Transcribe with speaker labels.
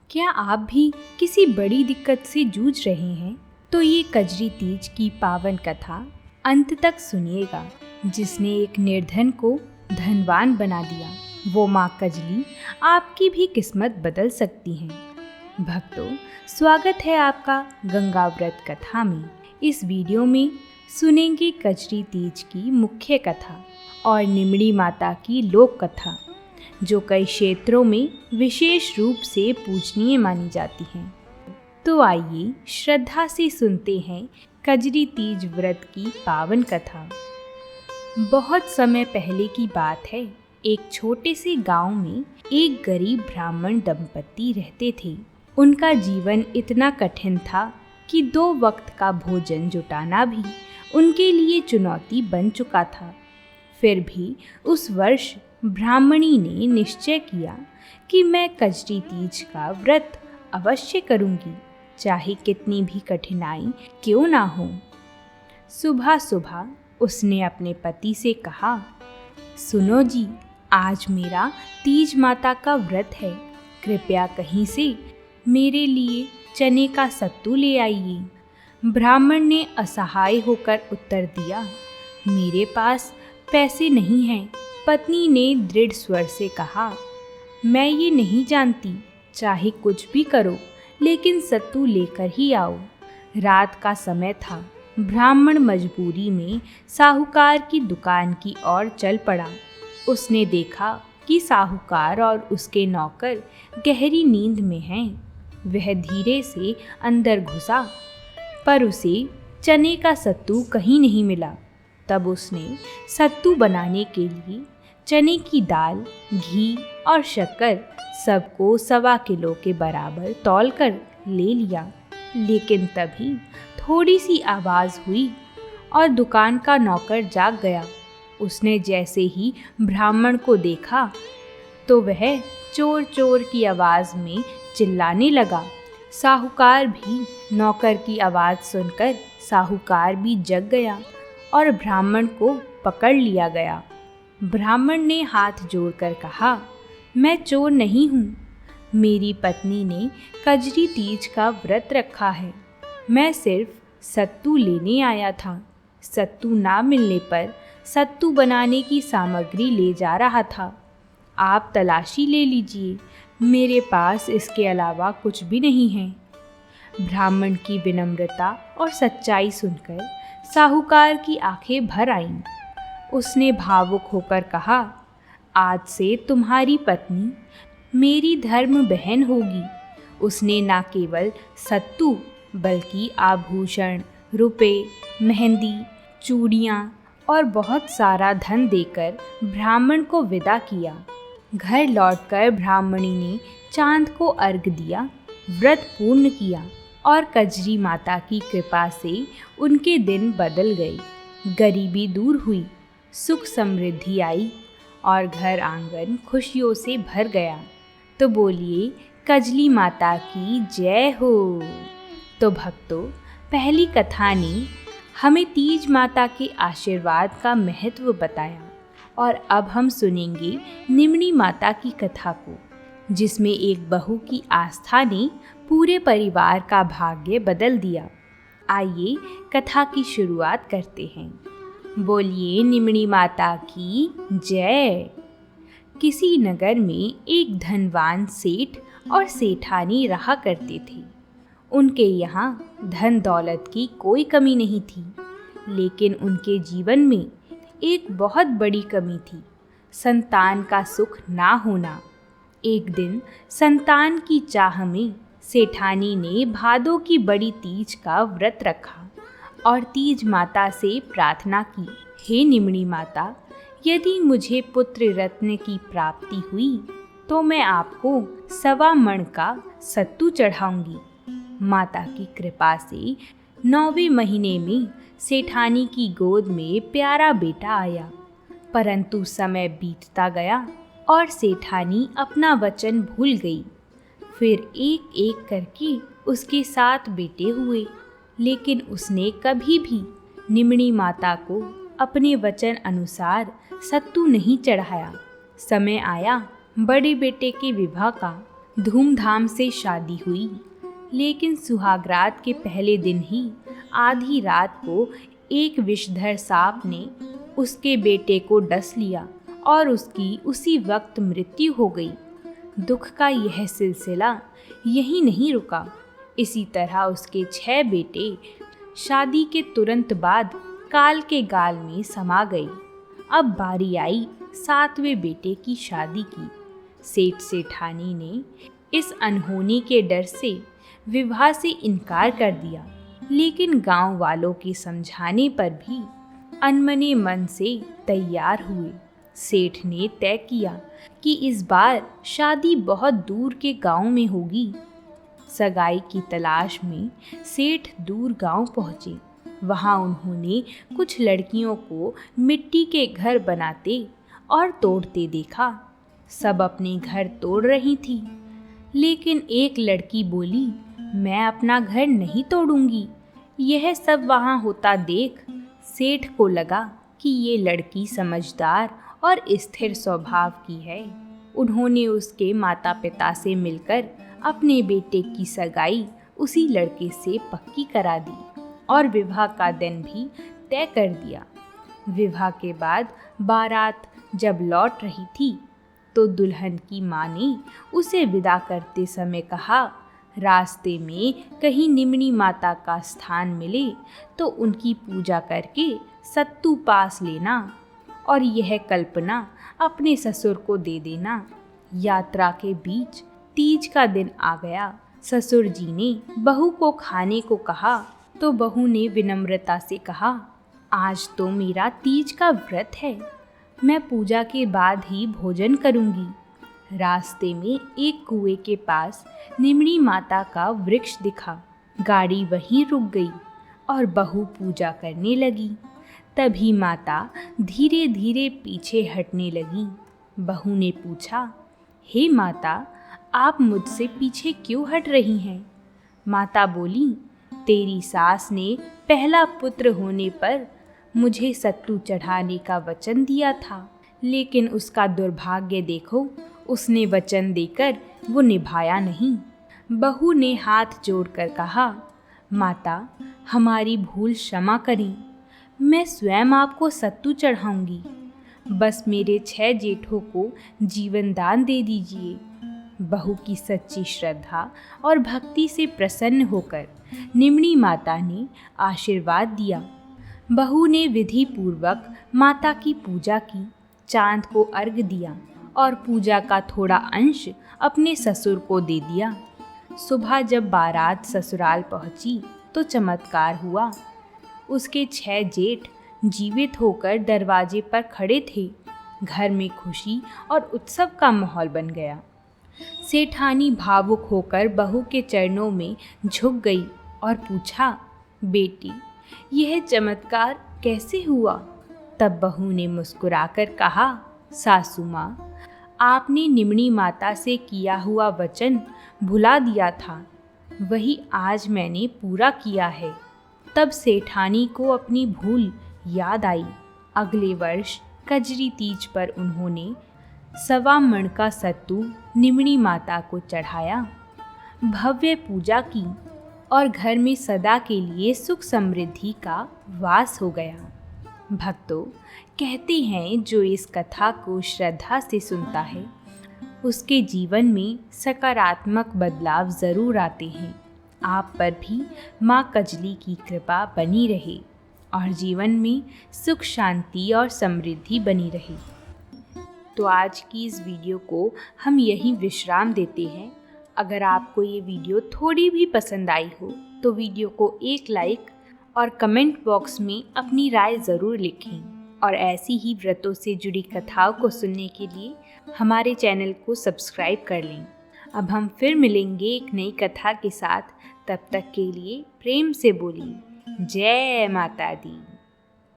Speaker 1: क्या आप भी किसी बड़ी दिक्कत से जूझ रहे हैं? तो ये कजरी तीज की पावन कथा अंत तक सुनिएगा। जिसने एक निर्धन को धनवान बना दिया, वो माँ कजली आपकी भी किस्मत बदल सकती हैं। भक्तों, स्वागत है आपका गंगा व्रत कथा में। इस वीडियो में सुनेंगे कजरी तीज की मुख्य कथा और निमड़ी माता की लोक कथा, जो कई क्षेत्रों में विशेष रूप से पूजनीय मानी जाती हैं। तो आइए श्रद्धा से सुनते हैं कजरी तीज व्रत की पावन कथा। बहुत समय पहले की बात है। एक छोटे से गांव में एक गरीब ब्राह्मण दंपति रहते थे। उनका जीवन इतना कठिन था कि 2 वक्त का भोजन जुटाना भी उनके लिए चुनौती बन चुका था। फिर भी उस वर्ष ब्राह्मणी ने निश्चय किया कि मैं कजरी तीज का व्रत अवश्य करूंगी, चाहे कितनी भी कठिनाई क्यों ना हो। सुबह सुबह उसने अपने पति से कहा, सुनो जी, आज मेरा तीज माता का व्रत है। कृपया कहीं से मेरे लिए चने का सत्तू ले आइए। ब्राह्मण ने असहाय होकर उत्तर दिया, मेरे पास पैसे नहीं हैं। पत्नी ने दृढ़ स्वर से कहा, मैं ये नहीं जानती, चाहे कुछ भी करो, लेकिन सत्तू लेकर ही आओ। रात का समय था। ब्राह्मण मजबूरी में साहूकार की दुकान की ओर चल पड़ा। उसने देखा कि साहूकार और उसके नौकर गहरी नींद में हैं। वह धीरे से अंदर घुसा, पर उसे चने का सत्तू कहीं नहीं मिला। तब उसने सत्तू बनाने के लिए चने की दाल, घी और शक्कर सबको 1.25 किलो के बराबर तौलकर ले लिया। लेकिन तभी थोड़ी सी आवाज़ हुई और दुकान का नौकर जाग गया। उसने जैसे ही ब्राह्मण को देखा तो वह चोर चोर की आवाज़ में चिल्लाने लगा। साहूकार भी नौकर की आवाज़ सुनकर साहूकार भी जग गया और ब्राह्मण को पकड़ लिया गया। ब्राह्मण ने हाथ जोड़कर कहा, मैं चोर नहीं हूँ। मेरी पत्नी ने कजरी तीज का व्रत रखा है। मैं सिर्फ सत्तू लेने आया था। सत्तू ना मिलने पर सत्तू बनाने की सामग्री ले जा रहा था। आप तलाशी ले लीजिए, मेरे पास इसके अलावा कुछ भी नहीं है। ब्राह्मण की विनम्रता और सच्चाई सुनकर साहूकार की आंखें भर आईं। उसने भावुक होकर कहा, आज से तुम्हारी पत्नी मेरी धर्म बहन होगी। उसने न केवल सत्तू बल्कि आभूषण, रुपए, मेहंदी, चूड़ियाँ और बहुत सारा धन देकर ब्राह्मण को विदा किया। घर लौटकर ब्राह्मणी ने चांद को अर्घ दिया, व्रत पूर्ण किया और कजरी माता की कृपा से उनके दिन बदल गए। गरीबी दूर हुई, सुख समृद्धि आई और घर आंगन खुशियों से भर गया। तो बोलिए कजली माता की जय हो। तो भक्तों, पहली कथा ने हमें तीज माता के आशीर्वाद का महत्व बताया और अब हम सुनेंगे निमड़ी माता की कथा को, जिसमें एक बहू की आस्था ने पूरे परिवार का भाग्य बदल दिया। आइए कथा की शुरुआत करते हैं। बोलिए निमड़ी माता की जय। किसी नगर में एक धनवान सेठ और सेठानी रहा करते थे। उनके यहाँ धन दौलत की कोई कमी नहीं थी, लेकिन उनके जीवन में एक बहुत बड़ी कमी थी, संतान का सुख ना होना। एक दिन संतान की चाह में सेठानी ने भादों की बड़ी तीज का व्रत रखा और तीज माता से प्रार्थना की, हे निमड़ी माता, यदि मुझे पुत्र रत्न की प्राप्ति हुई तो मैं आपको 1.25 मण का सत्तू चढ़ाऊंगी। माता की कृपा से 9वें महीने में सेठानी की गोद में प्यारा बेटा आया। परंतु समय बीतता गया और सेठानी अपना वचन भूल गई। फिर एक एक करके उसके 7 बेटे हुए, लेकिन उसने कभी भी निमड़ी माता को अपने वचन अनुसार सत्तू नहीं चढ़ाया। समय आया बड़े बेटे के विवाह का। धूमधाम से शादी हुई, लेकिन सुहागरात के पहले दिन ही आधी रात को एक विषधर सांप ने उसके बेटे को डस लिया और उसकी उसी वक्त मृत्यु हो गई। दुख का यह सिलसिला यहीं नहीं रुका। इसी तरह उसके 6 बेटे शादी के तुरंत बाद काल के गाल में समा गए। अब बारी आई 7वें बेटे की शादी की। सेठ सेठानी ने इस अनहोनी के डर से विवाह से इनकार कर दिया, लेकिन गांव वालों के समझाने पर भी अनमने मन से तैयार हुए। सेठ ने तय किया कि इस बार शादी बहुत दूर के गांव में होगी। सगाई की तलाश में सेठ दूर गांव पहुँचे। वहाँ उन्होंने कुछ लड़कियों को मिट्टी के घर बनाते और तोड़ते देखा। सब अपने घर तोड़ रही थी, लेकिन एक लड़की बोली, मैं अपना घर नहीं तोड़ूंगी। यह सब वहाँ होता देख सेठ को लगा कि ये लड़की समझदार और स्थिर स्वभाव की है। उन्होंने उसके माता पिता से मिलकर अपने बेटे की सगाई उसी लड़के से पक्की करा दी और विवाह का दिन भी तय कर दिया। विवाह के बाद बारात जब लौट रही थी तो दुल्हन की माँ ने उसे विदा करते समय कहा, रास्ते में कहीं निमनी माता का स्थान मिले तो उनकी पूजा करके सत्तू पास लेना और यह कल्पना अपने ससुर को दे देना। यात्रा के बीच तीज का दिन आ गया। ससुर जी ने बहू को खाने को कहा तो बहू ने विनम्रता से कहा, आज तो मेरा तीज का व्रत है, मैं पूजा के बाद ही भोजन करूंगी। रास्ते में एक कुएं के पास निमनी माता का वृक्ष दिखा। गाड़ी वहीं रुक गई और बहू पूजा करने लगी। तभी माता धीरे धीरे पीछे हटने लगी। बहू ने पूछा, हे माता, आप मुझसे पीछे क्यों हट रही हैं? माता बोली, तेरी सास ने पहला पुत्र होने पर मुझे सत्तू चढ़ाने का वचन दिया था, लेकिन उसका दुर्भाग्य देखो, उसने वचन देकर वो निभाया नहीं। बहू ने हाथ जोड़कर कहा, माता, हमारी भूल क्षमा करें, मैं स्वयं आपको सत्तू चढ़ाऊंगी। बस मेरे 6 जेठों को जीवन दान दे दीजिए। बहू की सच्ची श्रद्धा और भक्ति से प्रसन्न होकर निमनी माता ने आशीर्वाद दिया। बहू ने विधि पूर्वक माता की पूजा की, चांद को अर्घ दिया और पूजा का थोड़ा अंश अपने ससुर को दे दिया। सुबह जब बारात ससुराल पहुंची तो चमत्कार हुआ। उसके 6 जेठ जीवित होकर दरवाजे पर खड़े थे। घर में खुशी और उत्सव का माहौल बन गया। सेठानी भावुक होकर बहू के चरणों में झुक गई और पूछा, बेटी, यह चमत्कार कैसे हुआ? तब बहू ने मुस्कुराकर कहा, सासू माँ, आपने निमनी माता से किया हुआ वचन भुला दिया था, वही आज मैंने पूरा किया है। तब सेठानी को अपनी भूल याद आई। अगले वर्ष कजरी तीज पर उन्होंने 1.25 मण का सत्तू निमनी माता को चढ़ाया, भव्य पूजा की और घर में सदा के लिए सुख समृद्धि का वास हो गया। भक्तों, कहते हैं जो इस कथा को श्रद्धा से सुनता है उसके जीवन में सकारात्मक बदलाव ज़रूर आते हैं। आप पर भी माँ कजली की कृपा बनी रहे और जीवन में सुख शांति और समृद्धि बनी रहे। तो आज की इस वीडियो को हम यहीं विश्राम देते हैं। अगर आपको ये वीडियो थोड़ी भी पसंद आई हो तो वीडियो को एक लाइक और कमेंट बॉक्स में अपनी राय ज़रूर लिखें और ऐसी ही व्रतों से जुड़ी कथाओं को सुनने के लिए हमारे चैनल को सब्सक्राइब कर लें। अब हम फिर मिलेंगे एक नई कथा के साथ। तब तक के लिए प्रेम से बोलिए जय माता दी।